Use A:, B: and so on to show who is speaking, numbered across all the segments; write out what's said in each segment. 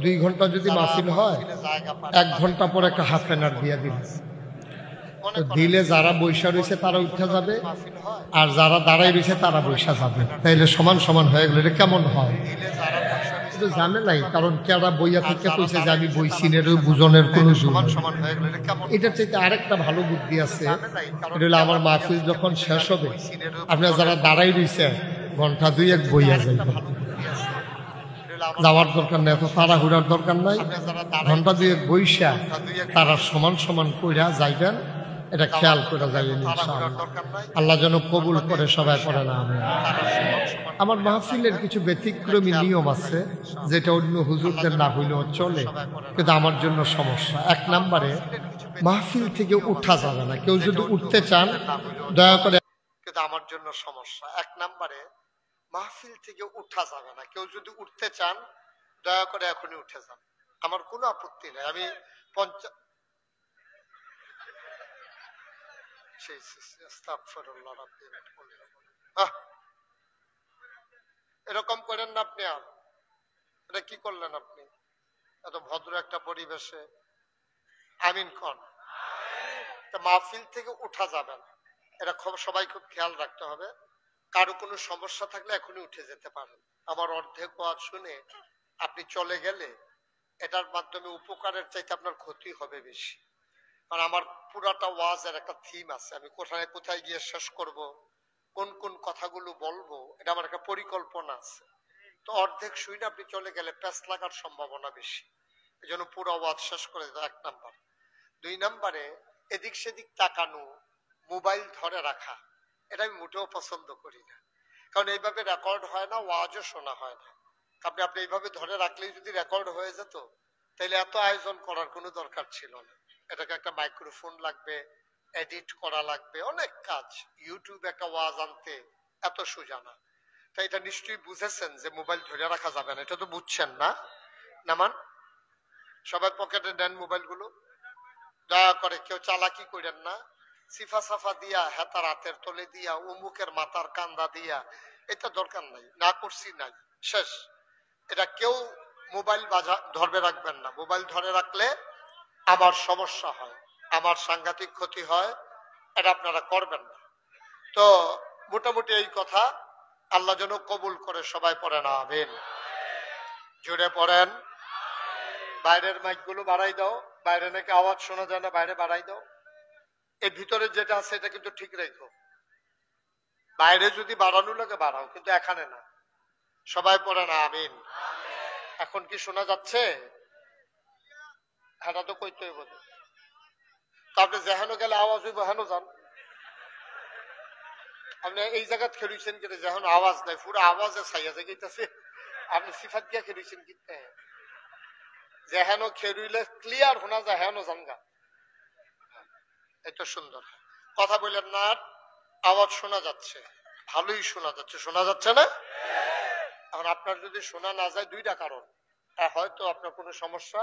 A: 2 ঘন্টা যদি মাহফিল হয় 1 ঘন্টা পর একটা হাফ এনার দিয়ে দিল, তো দিলে যারা বৈশা রয়েছে তারা উঠে যাবে, আর যারা দাঁড়াই রয়েছে তারা বৈশা যাবে, তাইলে সমান সমান হয়ে গেল। এটা কেমন হয়? কিন্তু জানে নাই, কারণ কেডা বইয়া থেকে কইছে যে আমি বই সিনের বুঝনের কোনো সমান সমান হয়ে গেল। এটার চাইতে আরেকটা ভালো বুদ্ধি আছে। এটা হলো আমার মাহফিল যখন শেষ হবে, আপনারা যারা দাঁড়াই রয়েছে ঘন্টা 2-1 বইয়া যাইবে, যাওয়ার দরকার নেই, এত তাড়াহুড়ার দরকার নাই। ঘন্টা 2-1 বইসা তারা সমান সমান কইরা যাইবেন, এটা খেয়াল করে যাইবেন ইনশাআল্লাহ। আল্লাহ যেন কবুল করে, সবাই পড়ে না আমিন। আমার মাহফিলের কিছু ব্যতিক্রমী নিয়ম আছে, যেটা অন্য হুজুরদের না হইলেও চলে, কিন্তু আমার জন্য সমস্যা। 1 নম্বরে মাহফিল থেকে উঠা যাবে না। কেউ যদি উঠতে চান দয়া করে, কিন্তু আমার জন্য সমস্যা। 1 নম্বরে মাহফিল থেকে উঠা যাবে না। কেউ যদি উঠতে চান দয়া করে এখনই উঠে যান, আমার কোনো আপত্তি নেই। আমি এরকম করেন না আপনি। আর এটা কি করলেন আপনি এত ভদ্র একটা পরিবেশে? আমিন কোন। মাহফিল থেকে উঠা যাবে না, এটা সবাই খুব খেয়াল রাখতে হবে। কারো কোনো সমস্যা থাকলে এখনই উঠে যেতে পারেন। আমার অর্ধেক ওয়াজ শুনে আপনি চলে গেলে এটার মাধ্যমে উপকারের চাইতে আপনার ক্ষতি হবে বেশি। কারণ আমার পুরাটা ওয়াজের একটা থিম আছে, আমি কোথায় কোথায় গিয়ে শেষ করব, কোন কোন কথাগুলো বলবো, এটা আমার একটা পরিকল্পনা আছে। তো অর্ধেক শুনে আপনি চলে গেলে প্যাঁচ লাগার সম্ভাবনা বেশি, এই জন্য পুরো ওয়াজ শেষ করে দেয় 1 নাম্বার। 2 নাম্বারে এদিক সেদিক তাকানো, মোবাইল ধরে রাখা, এটা আমি মোটেও পছন্দ করি না। কারণ এইভাবে রেকর্ড হয় না, ওয়াজও শোনা হয় না। আপনি এইভাবে ধরে রাখলেই যদি রেকর্ড হয়ে যেত, তাহলে এত আয়োজন করার কোনো দরকার ছিল না। এটাকে একটা মাইক্রোফোন লাগবে, এডিট করা লাগবে, অনেক কাজ। ইউটিউবে একটা ওয়াজ আনতে এত সোজা না। তাই এটা নিশ্চয়ই বুঝেছেন যে মোবাইল ধরে রাখা যাবে না, এটা তো বুঝছেন না? নামান সবাই পকেটে নেন মোবাইলগুলো, দয়া করে কেউ চালাকি করেন না। সিফা সাফা দিয়া, হেতার হাতের তলে দিয়া, উমুকের মাথার কান্দা দিয়া, এটা দরকার নাই, না করছি নাই, শেষ। এটা কেউ মোবাইল ধরে রাখবেন না। মোবাইল ধরে রাখলে আমার সমস্যা হয়, আমার সাংঘাতিক ক্ষতি হয়, এটা আপনারা করবেন না। তো মোটামুটি এই কথা, আল্লাহ যেন কবুল করে, সবাই পড়েন আমিন। জুড়ে পড়েন। বাইরের মাইকগুলো বাড়াই দাও, বাইরে নাকি আওয়াজ শোনা যায় না, বাইরে বাড়াই দাও। এর ভিতরে যেটা আছে এটা কিন্তু ঠিক রেখো, বাইরে যদি বাড়ানো লাগে বাড়াও, কিন্তু এখানে না। সবাই পড়েন আমিন। এখন কি শোনা যাচ্ছে? এটা তো কইতে হইব। তো আপনি যেহেন গেলে আওয়াজ হইব, হেন যান। আপনি এই জায়গা খেলুইছেন কিন্তু যেহেন আওয়াজ নাই, পুরো আওয়াজে ছাইয়া জায়গাইতেছে। আপনি সিফাত দিয়া খেলুইছেন কিন্তু যেহেন খেলুইলে ক্লিয়ার শোনা যায়, হেন জানগা। এটা সুন্দর কথা বললেন না, আওয়াজ শোনা যাচ্ছে, ভালোই শোনা যাচ্ছে। শোনা যাচ্ছে না? এখন আপনার যদি শোনা না যায় 2টা কারণ, হয়তো আপনার কোনো সমস্যা,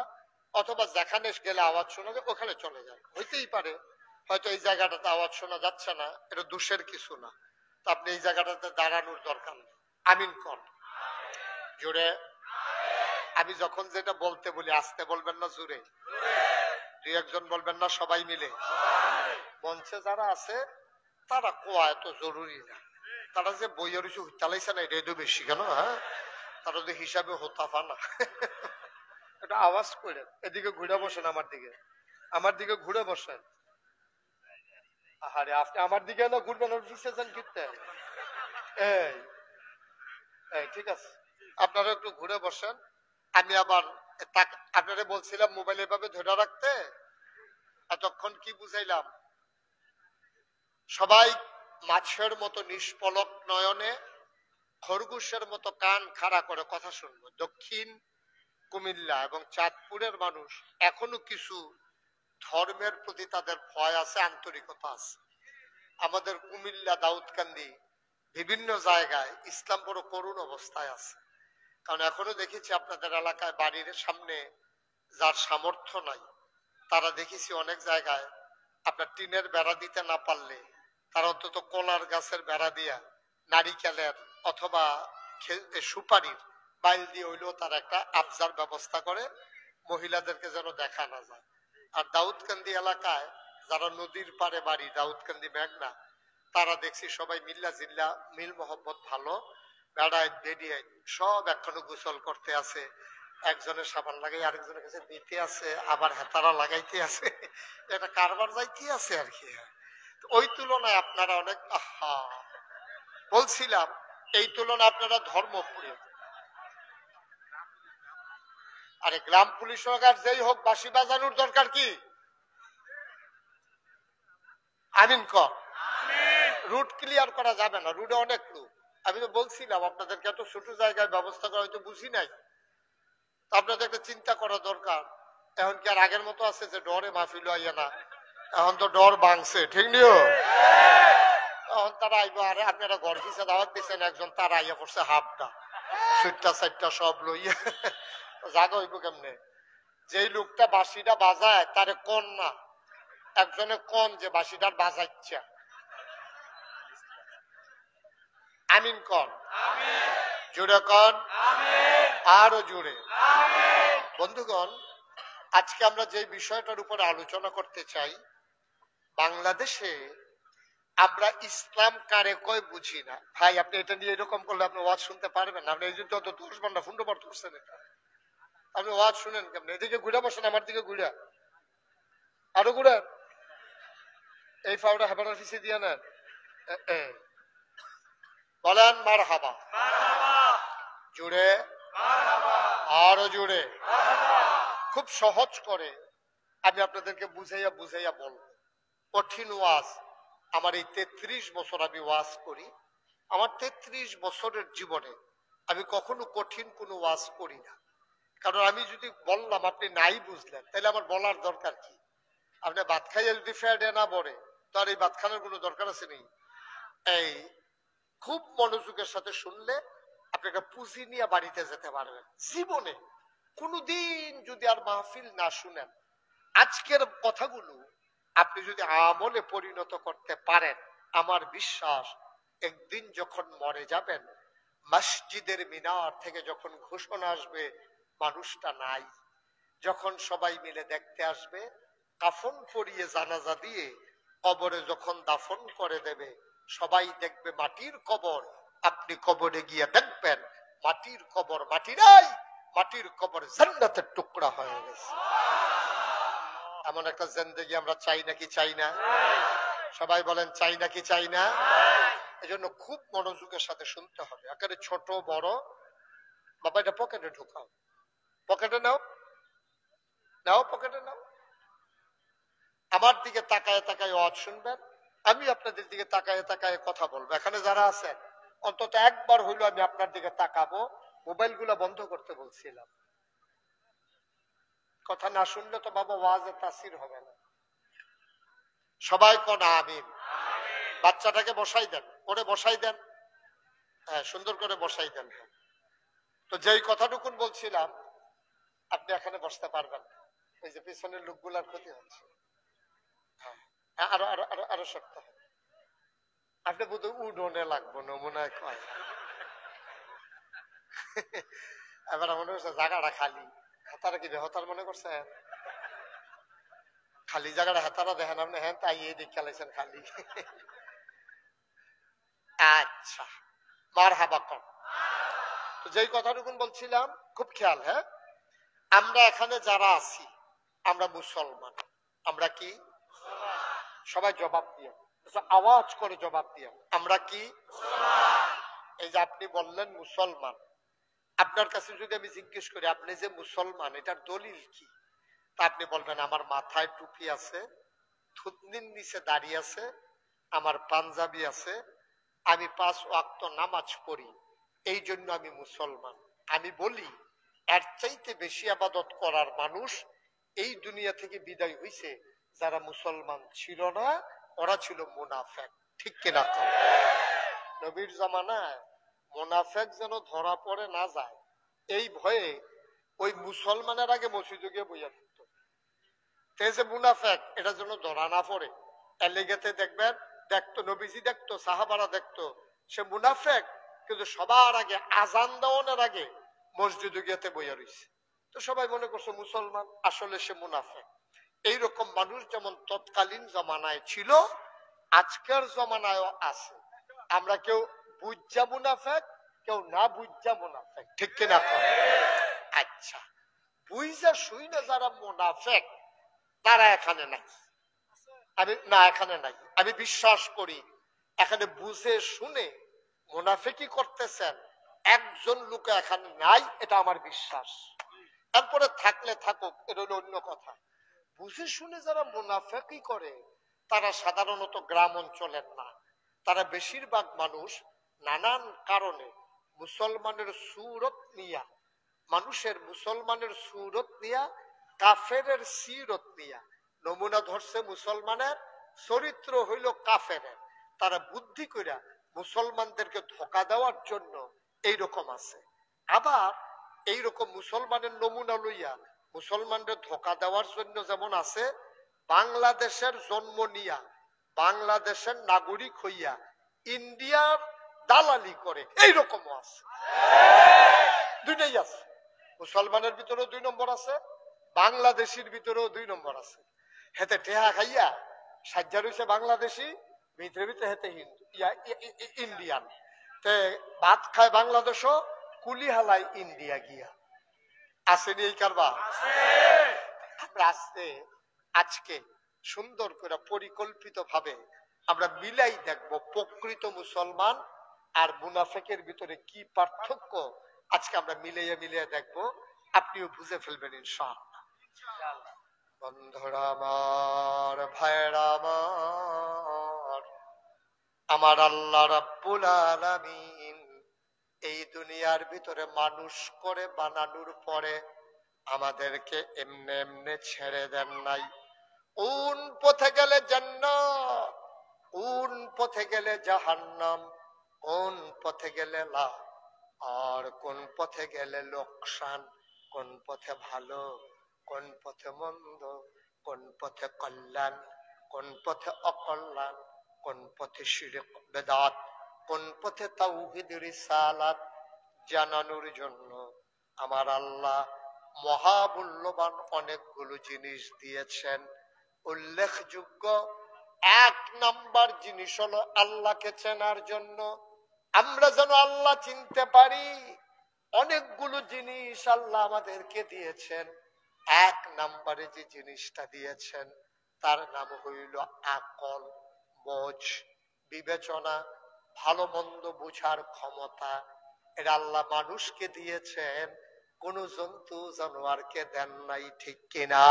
A: অথবা যেখানে গেলে আওয়াজ শোনা যায় ওখানে চলে যায়। হইতেই পারে হয়তো এই জায়গাটাতে আওয়াজ শোনা যাচ্ছে না, এটা দোষের কিছু না। তো আপনি এই জায়গাটাতে দাঁড়ানোর দরকার নেই। আমিন কোন। জোরে। আমি যখন যেটা বলতে বলি আস্তে বলবেন না, জোরে? 2-1 জন বলবেন না, সবাই মিলে। মঞ্চে যারা আছে তারা কোয়া এত জরুরি না, তারা যে বইয়ের চালাইছে না এটা বেশি কেন? হ্যাঁ, তারা যে হিসাবে হতাফা না। এটা আওয়াজ করে এদিকে ঘুরে বসেন, আমার দিকে ঘুরে বসেন। আরে আপনি আমার দিকে না ঘুরবেন, যান কিনতে। এই ঠিক আছে, আপনারা একটু ঘুরে বসেন। আমি আবার আপনারা বলছিলাম মোবাইল এভাবে ধরে রাখতে, এতক্ষণ কি বুঝাইলাম? সবাই মাছের মতো নিষ্পলক নয়নে, খরগোশের মতো কান খাড়া করে কথা শুনবো। দক্ষিণ কুমিল্লা এবং চাঁদপুরের মানুষ এখনো কিছু ধর্মের প্রতি তাদের ভয় আছে, আন্তরিকতা আছে। আমাদের কুমিল্লা, দাউদকান্দি, বিভিন্ন জায়গায় ইসলাম বড় করুণ অবস্থায় আছে। কারণ এখনো দেখেছি আপনাদের এলাকায় বাড়ির সামনে যার সামর্থ্য নাই, তারা দেখেছি অনেক জায়গায় আপনার টিনের বেড়া দিতে না পারলে তারা অন্তত কলার গাছের বেড়া দিয়া, নারিকেলের অথবা সুপারির বাইল দিয়ে হইলেও তার একটা আবজার ব্যবস্থা করে, মহিলাদেরকে যেন দেখা না যায়। আর দাউদকান্দি এলাকায় যারা নদীর পারে বাড়ি, দাউদকান্দি মেঘনা, তারা দেখছি সবাই মিল্লা জিল্লা, মিল মোহব্বত ভালো, বেড়ায় বেরিয়ে সব এখনো গোসল করতে আছে, একজনের সাবান লাগাই আরেকজনের কাছে দিতে আছে, আবার হেতারা লাগাইতে আছে, এটা কারবার যাইতে আছে আর কি। ওই তুলনায় আপনারা অনেক বলছিলাম, এই তুলনায় আপনারা ধর্মপ্রিয়। আরে গ্রাম পুলিশ হোক আর যেই হোক, বাঁশি বাজানোর দরকার কি? আমিন কর। রুট ক্লিয়ার করা যাবে না, রুটে অনেক লোক। আমি তো বলছিলাম আপনাদেরকে এত ছোট জায়গায় ব্যবস্থা করা হয়তো বুঝি নাই, আপনাদের একটা চিন্তা করা দরকার। এখন কি আর আগের মতো আছে যে ডরে মাহফিল আইয়া না? এখন তো ডর ভাঙছে, ঠিক নিও। এখন তারা আইব, আরে আপনারা ঘর পিছিয়ে দাওয়াত দিচ্ছেন, একজন তারা আইয়া পড়ছে হাফটা সুটটা সাইটটা সব লইয়া, জাগা হইব কেমনে? যেই লোকটা বাঁশিটা বাজায় তারে কন না, একজনে কন যে বাঁশিটার বাজাইচ্ছে। আমিন কন, জোরে কন, আরো জোরে। বন্ধুগণ, আজকে আমরা যে বিষয়টার উপরে আলোচনা করতে চাই, বাংলাদেশে আমরা ইসলাম কারে কয় বুঝি না। ভাই আপনি এটা নিয়ে এরকম করলে আপনি ওয়াজ শুনতে পারবেন না। আপনি এই জন্য তো 10 ঘন্টা ফুন্ড পাঠ করছেন, এটা আপনি ওয়াজ শুনেন কেমন? এদিকে ঘুরে বসেন, আমার দিকে ঘুরে, আরো ঘুরেন, এই ফাউটা হেবাটার পিছিয়ে দিয়ে নেন। বলেন মারহাবা, জুড়ে, আরো জুড়ে। খুব সহজ করে আমি আপনাদেরকে বুঝাইয়া বুঝাইয়া বলবো। কঠিন ওয়াজ, আমার এই 33 বছর আমি ওয়াজ করি, আমার 33 বছরের জীবনে আমি কখনো কঠিন কোনো ওয়াজ করি না। কারণ আমি যদি বললাম আপনি নাই বুঝলেন, তাহলে আমার বলার দরকার কি? আপনি ভাত খাইয়া যদি ফ্যাডে না বলে, তো আর এই ভাত খানোর কোনো দরকার আছে নেই। এই খুব মনোযোগের সাথে শুনলে আপনি একটা পুঁজি নিয়ে বাড়িতে যেতে পারবেন। জীবনে কোনোদিন যদি আর মাহফিল না শুনেন, আজকের কথাগুলো আপনি যদি আমলে পরিণত করতে পারেন, আমার বিশ্বাস একদিন যখন মরে যাবেন, মসজিদের মিনার থেকে যখন ঘোষণা আসবে মানুষটা নাই, যখন সবাই মিলে দেখতে আসবে, কাফন পরিয়ে জানাজা দিয়ে কবরে যখন দাফন করে দেবে, সবাই দেখবে মাটির কবর। আপনি কবরে গিয়ে দেখবেন মাটির কবর মাটি নাই, মাটির কবর জান্নাতের টুকরা হয়ে গেছে। এমন একটা জিন্দেগি আমরা চাই নাকি চাই না? সবাই বলেন চাই নাকি চাই না? এজন্য খুব মনোযোগের সাথে শুনতে হবে। একেবারে ছোট বড়, বাবা এটা পকেটে ঢুকাও, পকেটে নাও, নাও পকেটে নাও। আমার দিকে তাকায় তাকায় ওয়াজ শুনবেন, আমি আপনাদের দিকে তাকায় তাকায় কথা বলবো। এখানে যারা আছেন অন্তত একবার হইলো আমি আপনার দিকে তাকাবো। মোবাইল গুলা বন্ধ করতে বলছিলাম, কথা না শুনলে তো বাবা ওয়াজে তাসির হবে না। সবাই কোন আমিন। বাচ্চাটাকে বসাই দেন, ওরে বসাই দেন, হ্যাঁ সুন্দর করে বসাই দেন। তো যেই কথাটুকুন বলছিলাম, আপনি এখানে বসতে পারবেন না, ওই যে পিছনের লোকগুলার ক্ষতি হচ্ছে। হ্যাঁ আরো আরো আরো আরো শক্ত হবে। আপনি বোধ হয় উডনে লাগবো না মনে হয় কয়। এবার মনে করছে জায়গাটা খালি, হাতারা কি বেহতার মনে করছে? খালি জায়গাটা হাতারা দেখেন আপনি, হ্যাঁ তাই এই দিক খেলাইছেন খালি। আচ্ছা মারহাবা কর। তো যেই কথাটুকুন বলছিলাম খুব খেয়াল, হ্যাঁ আমরা এখানে যারা আছি আমরা মুসলমান। আমরা কি? সবাই জবাব দিয়ে, আওয়াজ করে জবাব দিয়ে, আমরা কি? এই যে আপনি বললেন মুসলমান, আপনার কাছে যদি আমি জিজ্ঞেস করি আপনি যে মুসলমান এটার দলিল কি, তা আপনি বলবেন আমার মাথায় টুপি আছে, থুতনির নিচে দাঁড়িয়ে আছে, আমার পাঞ্জাবি আছে, আমি 5 ওয়াক্ত নামাজ পড়ি, এই জন্য আমি মুসলমান। আমি বলি এর চাইতে বেশি ইবাদত করার মানুষ এই দুনিয়া থেকে বিদায় হইছে যারা মুসলমান ছিল না, ওরা ছিল মুনাফেক। ঠিক কিনা? নবীর জামানায় মুনাফেক যেন ধরা পড়ে না যায় এই ভয়ে ওই মুসলমানের আগে মসজিদে গিয়ে বইয়া থাকতো, যে মুনাফেক এটা যেন ধরা না পড়ে। এর লেগেতে দেখবেন, দেখতো নবীজি দেখতো, সাহাবারা দেখতো, সে মুনাফেক কিন্তু সবার আগে আজান দেওয়ানোর আগে মসজিদে গিয়েতে বইয়া রইছে। তো সবাই মনে করছে মুসলমান, আসলে সে মুনাফিক। এইরকম মানুষ যেমন তৎকালীন জমানায় ছিল, আজকের জমানায়ও আছে। আমরা কেউ বুঝা মুনাফিক, কেউ না বুঝা মুনাফিক, ঠিক কিনা? আচ্ছা, বুঝা শুই না যারা মুনাফিক তারা এখানে নাই। এখানে নাই। আমি বিশ্বাস করি এখানে বুঝে শুনে মুনাফিকি করতেছেন একজন লোক এখানে নাই, এটা আমার বিশ্বাস। তারপরে থাকলে থাকুক, এটা হলো অন্য কথা। বুঝে শুনে যারা মুনাফিকি করে তারা সাধারণত গ্রাম অঞ্চলের না। তারা বেশিরভাগ মানুষ নানান কারণে মুসলমানের সুরত নিয়া, মুসলমানের সুরত নিয়া, কাফেরের সিরত নিয়া নমুনা ধরছে মুসলমানের, চরিত্র হইল কাফেরের। তারা বুদ্ধি কইরা মুসলমানদেরকে ধোঁকা দেওয়ার জন্য এইরকম আছে। আবার এইরকম মুসলমানের নমুনা লইয়া মুসলমানদের ধোঁকা দেওয়ার জন্য যেমন আছে, বাংলাদেশের জন্ম নিয়া বাংলাদেশের নাগরিক হইয়া ইন্ডিয়ার দালালি করে এইরকমও আছে। দুইটাই আছে। মুসলমানের ভিতরেও 2 নম্বর আছে, বাংলাদেশের ভিতরেও 2 নম্বর আছে। হেতে টেহা খাইয়া সাজ্জা রয়েছে বাংলাদেশি, ভিতরে ভিতরে হেতে হিন্দু ইন্ডিয়ান। তে ভাত খায় বাংলাদেশও, কুলি হালায় ইন্ডিয়া গিয়া। আসেনি এই কারবার? আমরা আজকে সুন্দর করে পরিকল্পিত ভাবে আমরা মিলাই দেখব প্রকৃত মুসলমান আর মুনাফিকের ভিতরে কি পার্থক্য। আজকে আমরা মিলিয়ে দেখব, আপনিও বুঝে ফেলবেন ইনশাআল্লাহ। বন্ধুরা আমার, ভাইরা আমার, আল্লাহ রাব্বুল আলামিন এই দুনিয়ার ভিতরে মানুষ করে বানানোর পরে আমাদেরকে এমনে এমনে ছেড়ে দেন নাই। কোন পথে গেলে জান্নাত, কোন পথে গেলে জাহান্নাম, কোন পথে গেলে লাভ আর কোন পথে গেলে লোকসান, কোন পথে ভালো, কোন পথে মন্দ, কোন পথে কল্যাণ, কোন পথে অকল্যাণ, কোন পথে শিরক বেদাত, কোন পথে তাওহীদ রিসালাত জানানোর জন্য আমার আল্লাহ মহামূল্যবান অনেকগুলো জিনিস দিয়েছেন। উল্লেখযোগ্য 1 নাম্বার জিনিস হলো আল্লাহকে চেনার জন্য, আমরা যেন আল্লাহ চিনতে পারি। অনেকগুলো জিনিস আল্লাহ আমাদেরকে দিয়েছেন। 1 নাম্বারে যে জিনিসটা দিয়েছেন তার নাম হইল আকল, বোঝ, বিবেচনা, ভালো মন্দ বুঝার ক্ষমতা। এটা আল্লাহ মানুষকে দিয়েছেন, কোন জন্তু জানোয়ারকে দেন নাই, ঠিক কিনা?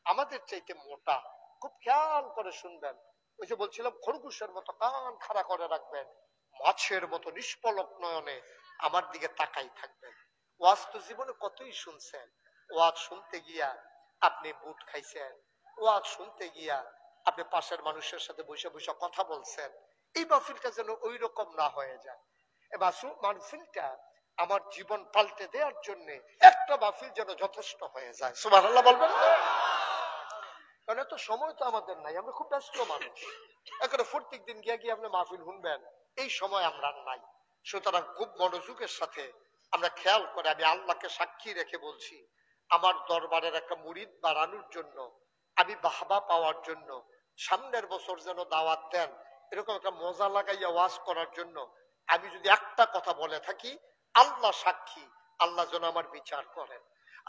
A: আমাদের চাইতে মোটা, খুব খেয়াল করে শুনবেন। ওই যে বলছিলাম খরগোশের মতো কান খাড়া করে রাখবেন, মাছের মতো নিষ্পলক নয়নে আমার দিকে তাকাই থাকবেন। ওয়াজ তো জীবনে কতই শুনছেন। ওয়াজ শুনতে গিয়া আপনি বুট খাইছেন, ওয়াজ শুনতে গিয়া আপনি পাশের মানুষের সাথে বসে বসে কথা বলছেন। এই মাহফিলটা যেন ওই রকম না হয়ে যায়। মাহফিলটা আমার জীবন পাল্টে দেওয়ার জন্য একটা মাহফিল যেন যথেষ্ট হয়ে যায়। সুবহানাল্লাহ বলবেন না? কারণ এত সময় তো আমাদের নাই, আমরা খুব ব্যস্ত মানুষ। এখানে প্রত্যেক দিন গিয়ে গিয়ে আপনি মাহফিল শুনবেন, এই সময় আমরা নাই। সুতরাং খুব মনোযোগের সাথে আমরা খেয়াল করে, আমি আল্লাহকে সাক্ষী রেখে বলছি, আমার দরবারের একটা মুরিদ বাড়ানোর জন্য, আমি বাহবা পাওয়ার জন্য, সামনের বছর যেন দাওয়াত দেন এরকম একটা মজা লাগাইয়া ওয়াজ করার জন্য আমি যদি একটা কথা বলে থাকি, আল্লাহ সাক্ষী, আল্লাহ যেন আমার বিচার করেন।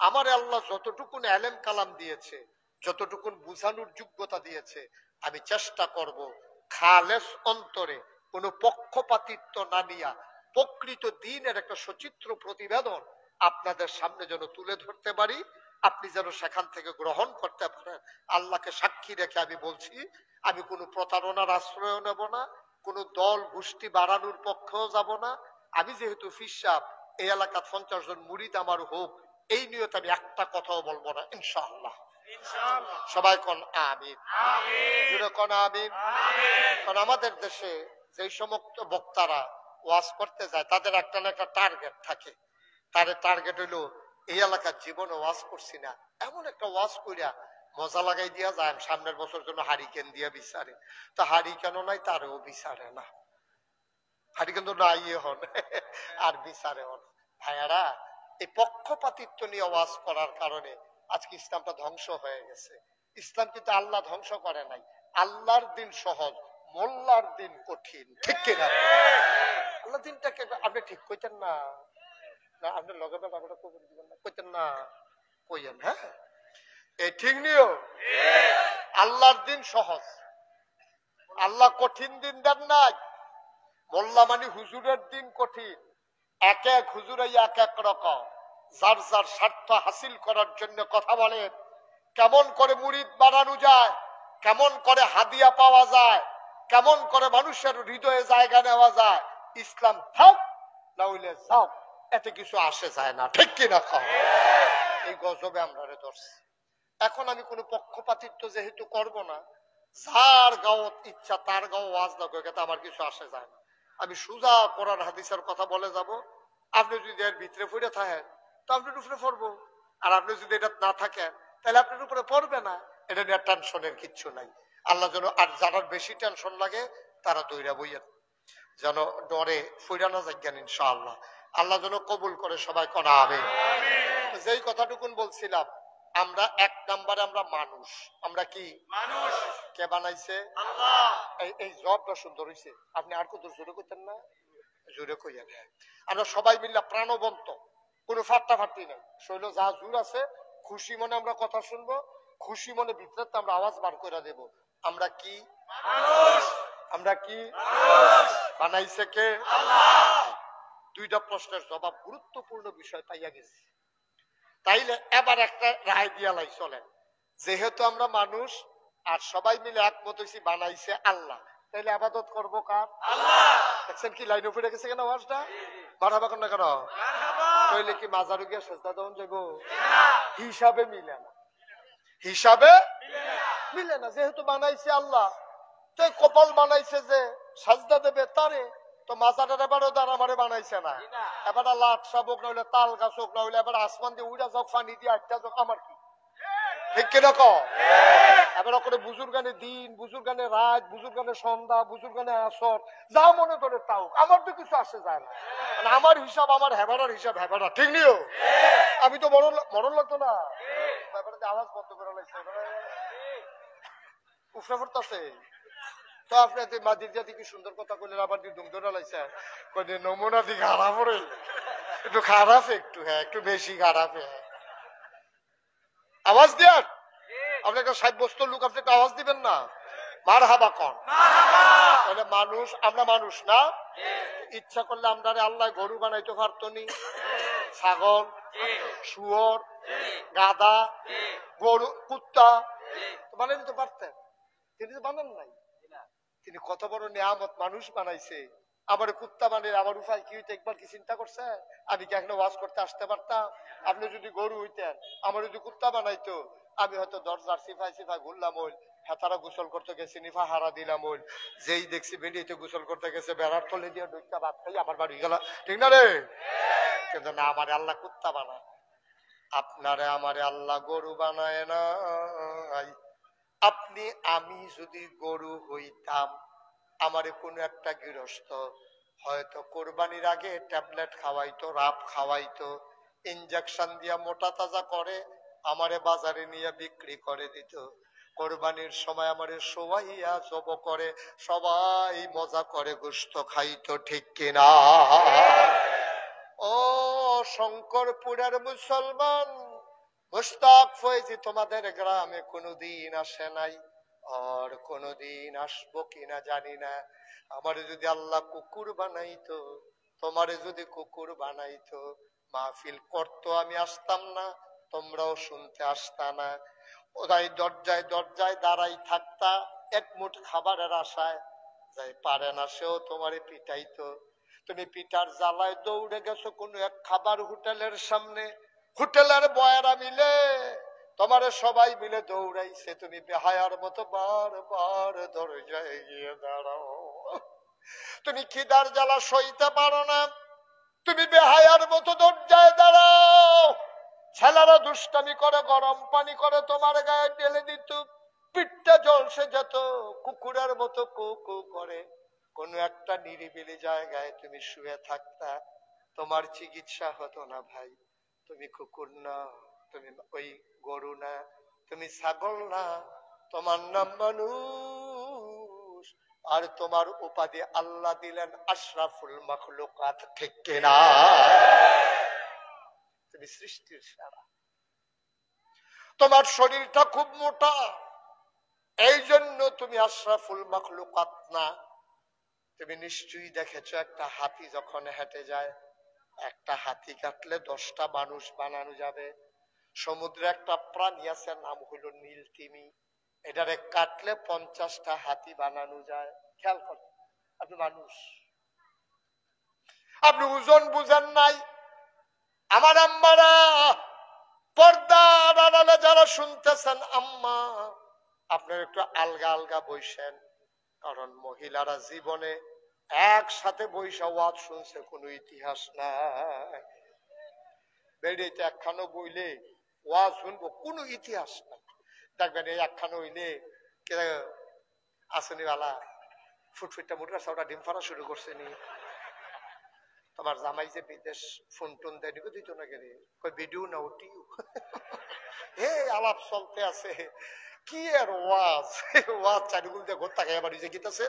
A: আমার আল্লাহ যতটুকুন এলেম কালাম দিয়েছে, যতটুকুন বুঝানোর যোগ্যতা দিয়েছে, আমি চেষ্টা করব খালেস অন্তরে কোনো পক্ষপাতিত্ব না নিয়া প্রকৃত দ্বীনের একটা সচিত্র প্রতিবেদন আপনাদের সামনে যেন তুলে ধরতে পারি, আপনি যেন সেখান থেকে গ্রহণ করতে পারেন। আল্লাহকে সাক্ষী রেখে আমি বলছি, আমি কোনো প্রতারণার আশ্রয় নেব না, কোনো দল গোষ্ঠী বাড়ানোর পক্ষেও যাব না। আমি যেহেতু ফিসাব, এই এলাকার 50 জন মুরিদ আমার হোক, এই নিয়তে আমি একটা কথাও বলবো না, ইনশাআল্লাহ। সবাই কোন আমিন, জুড়ে কোন আমিন। কারণ আমাদের দেশে যে সমস্ত বক্তারা ওয়াজ করতে যায় তাদের একটা না একটা টার্গেট থাকে। তার টার্গেট হইলো এই এলাকার জীবনে ওয়াজ করছি না, এমন একটা ওয়াজ করিয়া মজা লাগাই দিয়া যায়, সামনের বছর জন্য হারিকেন দিয়া বিচারে। তো হারিকেনও নাই, তারও বিচারে না। হাটি কিন্তু না ইয়ে হন আর বিচারে হন। ভাইয়ারা, এই পক্ষপাতিত্ব নিয়ে ওয়াজ করার কারণে আজকে ইসলামটা ধ্বংস হয়ে গেছে। ইসলাম কিন্তু আল্লাহ ধ্বংস করে নাই। আল্লাহর দিন সহজ, মোল্লার দিন কঠিন, ঠিক কিনা? আল্লাহ দিনটাকে আপনি ঠিক কইতেন না, না আপনি লগে ব্যাপারটা কবর দিবেন না, কইতেন না, কইয়েন। হ্যাঁ, এই ঠিক নিও। আল্লাহর দিন সহজ, আল্লাহ কঠিন দিন দেন নাই। মোল্লা মানে হুজুরের দিন কঠিন। এক এক হুজুরাই এক এক রকম, যার যার স্বার্থ হাসিল করার জন্য কথা বলেন। কেমন করে মুরিদ বানানো যায়, কেমন করে হাদিয়া পাওয়া যায়, কেমন করে মানুষের হৃদয়ে জায়গা নেওয়া যায়। ইসলাম থাক না হইলে যাও, এতে কিছু আসে যায় না, ঠিক কিনা? এই গজবে আমরা ধরছি। এখন আমি কোনো পক্ষপাতিত্ব যেহেতু করব না, যার গাওত ইচ্ছা তার গাও ওয়াজ না করে আমার কিছু আসে যায় না। আমি সুজা কোরআন হাদিসের কথা বলে যাব। আপনি যদি এর ভিতরে পড়ে থাকেন তো আপনার উপরে পড়বো, আর আপনি যদি এটা না থাকেন তাহলে আপনার উপরে পড়বে না। এটা নিয়ে টেনশনের কিচ্ছু নাই। আল্লাহ যেন, আর যারা বেশি টেনশন লাগে তারা দৈরা বইয়েন, যেন ডরে ফইরা না যাজ্ঞান ইনশাআল্লাহ। আল্লাহ যেন কবুল করে সবাই কনা হবে। যেই কথাটুকুন বলছিলাম, আমরা এক নাম্বারে আমরা মানুষ। আমরা কি মানুষ? কে বানাইছে? আল্লাহ। এই জবটা সুন্দর হইছে, আপনি আর কত জোরে কইতেন না? জোরে কইয়া। আমরা সবাই মিলে প্রাণবন্ত, কোনো ফাট্টাফাটি নেই। শৈল যা জোর আছে, খুশি মনে আমরা কথা শুনবো, খুশি মনে ভিতরে আমরা আওয়াজ বার করে দেব। আমরা কি মানুষ? আমরা কি মানুষ? বানাইছে কে? আল্লাহ। দুইটা প্রশ্নের জবাব, গুরুত্বপূর্ণ বিষয় পাইয়া গেছি। তাইলে এবার একটা রায় দিয়া লাই চলেন। যেহেতু আমরা মানুষ আর সবাই মিলে একমত হইছি বানাইছে আল্লাহ, তাইলে আবাদত করবো কার? আল্লাহ। দেখছেন কি লাইন উপরে গেছে কেন আওয়াজটা? মারহাবা কর না কেন? তাইলে কি মাজারু গিয়া সেজদা দেওয়া যাইব? হিসাবে মিলে না, হিসাবে মিলে না। যেহেতু বানাইছে আল্লাহ, তো কপাল বানাইছে যে সাজদা দেবে তারে, তো মাজারের এবারও দ্বারা আমারে বানাইছে না। এবার লাট সাবক না হইলে তাল গাছ হোক, না হইলে এবার আসমান দিয়ে উড়া যাক, ফানি দিয়ে আটটা যাক, আমার কি? ঠিক কিরকম? এবার করে বুজুর্গানে দিন, বুজুর্গানে রাত, বুজুর্গানে সন্ধ্যা, বুজুর্গানে আসর, যা মনে করে তাও, আমার তো কিছু আসে যায় না। আমার হিসাব, আমার হেবারার হিসাব হেবারা, ঠিক নিও। আমি তো মরণ লাগতো না, আওয়াজ বন্ধ করে লাগছে, উফরা পড়তেছে। তো আপনি মাঝির জাতি কি সুন্দর কথা কইলেন, আবার দিয়ে দুম ধরে লাইছে, নমুনা দি খারাপ রে, একটু খারাপ, একটু হ্যাঁ একটু বেশি খারাপ। হ্যাঁ, আওয়াজ দেন। আপনি একটা সাব্যস্ত লোক, আপনি একটা আওয়াজ দিবেন না? মারহাবা কন। তাহলে মানুষ, আমরা মানুষ না? ইচ্ছা করলে আমরা আল্লাহ গরু বানাইতে পারতো নি, ছাগল, শুয়োর, গাধা, গরু, কুত্তা বানাই দিতে পারতেন। তিনি তো বানান নাই। তিনি কত বড় নিয়ামত মানুষ বানাইছে। আমার কুত্তা বানিয়ে আমার উপায় কি হইতে একবার কি চিন্তা করছে? আমি কি এখনো ওয়াজ করতে আসতে পারতাম? আপনি যদি গরু হইতেন, আমার যদি কুত্তা বানাইতো, আমি হয়তো দরজার সিফাই সিফাই ঘুরলাম, ওই হেতারা গোসল করতে গেছে, নিফা হারা দিলাম, ওই যেই দেখছি বেরিয়েতে গোসল করতে গেছে, বেড়ার তলে দিয়ে ডুইটা ভাত খাই আমার বাড়ি গেল, ঠিক না রে? কিন্তু না, আমারে আল্লাহ কুত্তা বানায়। আপনারে আমারে আল্লাহ গরু বানায় না। আপনি আমি যদি গরু হইতাম, আমারে কোনো একটা গৃহস্থ হয়তো কোরবানির আগে ট্যাবলেট খাওয়াইতো, রাপ খাওয়াইতো, ইনজেকশন দিয়া মোটা তাজা করে আমারে বাজারে নিয়ে বিক্রি করে দিত। কোরবানির সময় আমারে শোয়াইয়া জব করে সবাই মজা করে গোশত খাইতো, ঠিক কিনা? ও শঙ্করপুরের মুসলমান, মুস্তাক ফয়েজি তোমাদের গ্রামে কোনোদিন আসে নাই, আর কোনোদিন আসবো কিনা জানি না। আমারে যদি আল্লাহ কুকুর বানাইতো, তোমারে যদি কুকুর বানাইতো, মাহফিল করতো, আমি আসতাম না, তোমরাও শুনতে আসতা না। ওরাই দরজায় দরজায় দাঁড়াই থাকতা এক মুঠ খাবারের আশায়, যাই পারে না সেও তোমারে পিটাইতো। তুমি পিটার জ্বালায় দৌড়ে গেছো কোনো এক খাবার হোটেলের সামনে, হোটেলের বয়ারা মিলে তোমারে সবাই মিলে দৌড়াইছে, তুমি বেহায়ার মতো বারবার দরজায় গিয়ে দাঁড়াও। তুমি খিদার জ্বালা সইতে পারো না, তুমি বেহায়ার মতো দরজায় দাঁড়াও। ছেলেরা দুষ্টামি করে গরম পানি করে তোমার গায়ে ঢেলে দিত, পিঠটা জলসে যেত, কুকুরের মতো কু কু করে কোন একটা নিরিবিলি জায়গায় তুমি শুয়ে থাকতা, তোমার চিকিৎসা হতো না ভাই। তুমি কুকুর না, তুমি ওই গরু না, তুমি ছাগল না, তোমার নাম মানুষ। আর তোমার উপাধি আল্লাহ দিলেন আশরাফুল মাখলুকাত, ঠিক কিনা? তুমি সৃষ্টির সেরা। তোমার শরীরটা খুব মোটা, এই জন্য তুমি আশরাফুল মাখলুকাত না। তুমি নিশ্চয়ই দেখেছো একটা হাতি যখন হেঁটে যায়, একটা হাতি কাটলে 10টা মানুষ বানানো যাবে। সমুদ্রে একটা প্রাণী আছে, নাম হইল নীলতিমি, এটারে কাটলে 50টা হাতি বানানো যায়। খেয়াল করেন, আপনি মানুষ, আপনি ওজন বুঝেন নাই। আমার আম্মারা, পর্দার আড়ালে যারা শুনতেছেন, আম্মা আপনার একটু আলগা আলগা বইসেন, কারণ মহিলারা জীবনে একসাথে বৈশা ওয়াজ শুনছে কোনো ইতিহাস নাই। বেড়েতে একখানো বইলে ওয়াজ শুনবো, কোনো ইতিহাস নাই। দেখবেন এই একখানো হইলে আসনিওয়ালা ফুটফুটটা মুটরা সবটা ডিম ফাড়া শুরু করছে নি। তোমার জামাই যে বিদেশ ফোন টোন দেয় দিত না গেলে ভিডিও না ওটিও হে আলাপ চলতে আছে। কি আর ওয়াজ, ওয়াজ চারিগুল দিয়ে ঘর তাকাই আবার নিজে গীতাছে।